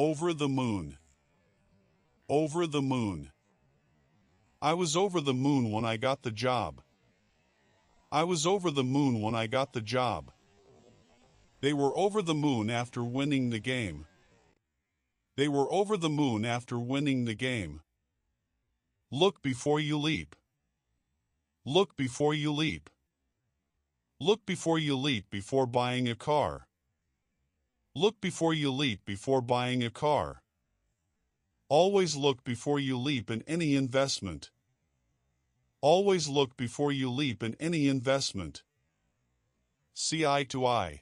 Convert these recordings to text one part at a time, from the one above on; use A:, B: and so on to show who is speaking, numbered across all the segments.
A: Over the moon. Over the moon. I was over the moon when I got the job. I was over the moon when I got the job. They were over the moon after winning the game. They were over the moon after winning the game. Look before you leap. Look before you leap. Look before you leap before buying a car. Look before you leap before buying a car. Always look before you leap in any investment. Always look before you leap in any investment. See eye to eye.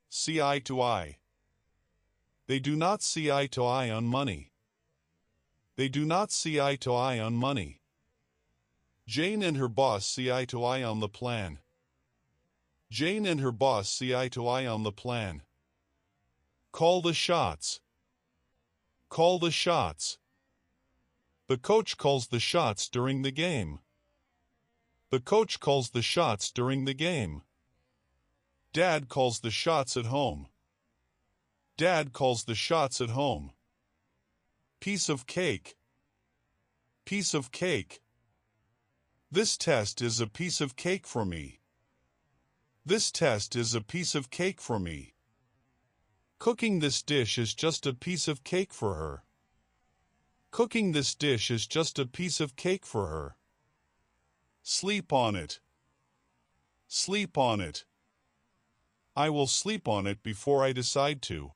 A: See eye to eye. They do not see eye to eye on money. They do not see eye to eye on money. Jane and her boss see eye to eye on the plan. Jane and her boss see eye to eye on the plan. Call the shots. Call the shots. The coach calls the shots during the game. The coach calls the shots during the game. Dad calls the shots at home. Dad calls the shots at home. Piece of cake. Piece of cake. This test is a piece of cake for me. This test is a piece of cake for me. Cooking this dish is just a piece of cake for her. Cooking this dish is just a piece of cake for her. Sleep on it. Sleep on it. I will sleep on it before I decide to.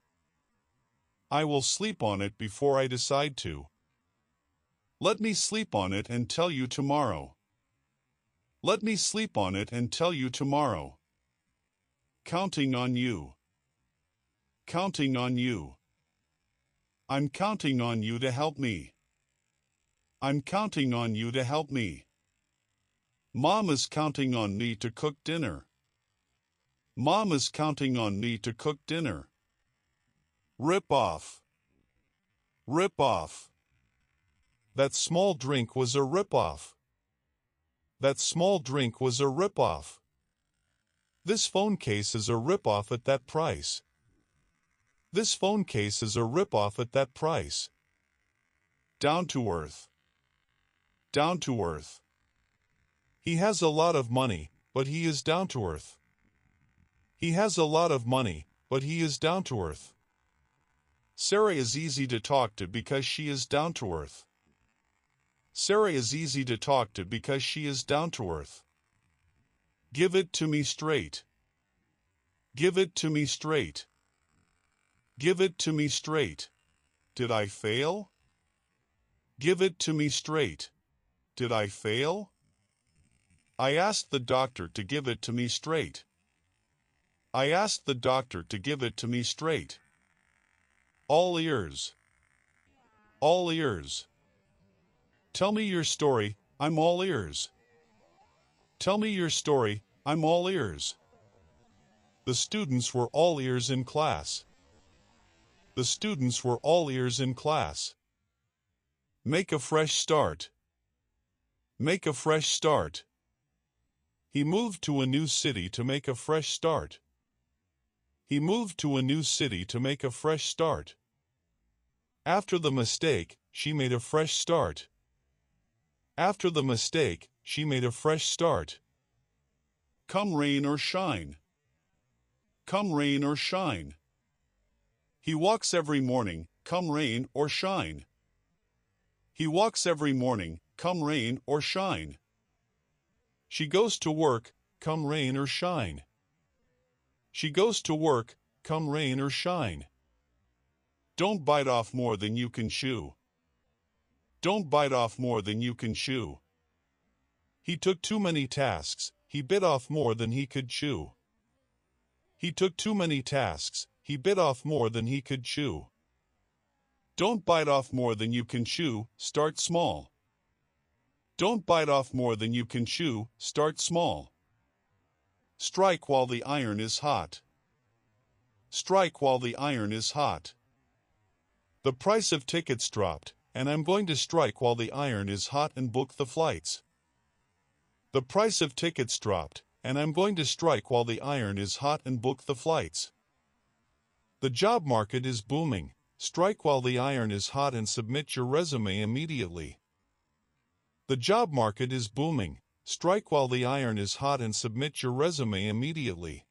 A: I will sleep on it before I decide to. Let me sleep on it and tell you tomorrow. Let me sleep on it and tell you tomorrow. Counting on you. Counting on you. I'm counting on you to help me. I'm counting on you to help me. Mom is counting on me to cook dinner. Mom is counting on me to cook dinner. Rip off. Rip off. That small drink was a rip-off. That small drink was a rip-off. This phone case is a rip-off at that price. This phone case is a rip-off at that price. Down to earth. Down to earth. He has a lot of money, but he is down to earth. He has a lot of money, but he is down to earth. Sarah is easy to talk to because she is down to earth. Sarah is easy to talk to because she is down to earth. Give it to me straight. Give it to me straight. Give it to me straight. Did I fail? Give it to me straight. Did I fail? I asked the doctor to give it to me straight. I asked the doctor to give it to me straight. All ears. All ears. Tell me your story, I'm all ears. Tell me your story, I'm all ears. The students were all ears in class. The students were all ears in class. Make a fresh start. Make a fresh start. He moved to a new city to make a fresh start. He moved to a new city to make a fresh start. After the mistake, she made a fresh start. After the mistake, she made a fresh start. Come rain or shine. Come rain or shine. He walks every morning, come rain or shine. He walks every morning, come rain or shine. She goes to work, come rain or shine. She goes to work, come rain or shine. Don't bite off more than you can chew. Don't bite off more than you can chew. He took too many tasks, he bit off more than he could chew. He took too many tasks, he bit off more than he could chew. Don't bite off more than you can chew, start small. Don't bite off more than you can chew, start small. Strike while the iron is hot. Strike while the iron is hot. The price of tickets dropped, and I'm going to strike while the iron is hot and book the flights. The price of tickets dropped, and I'm going to strike while the iron is hot and book the flights. The job market is booming, strike while the iron is hot and submit your resume immediately. The job market is booming. Strike while the iron is hot and submit your resume immediately.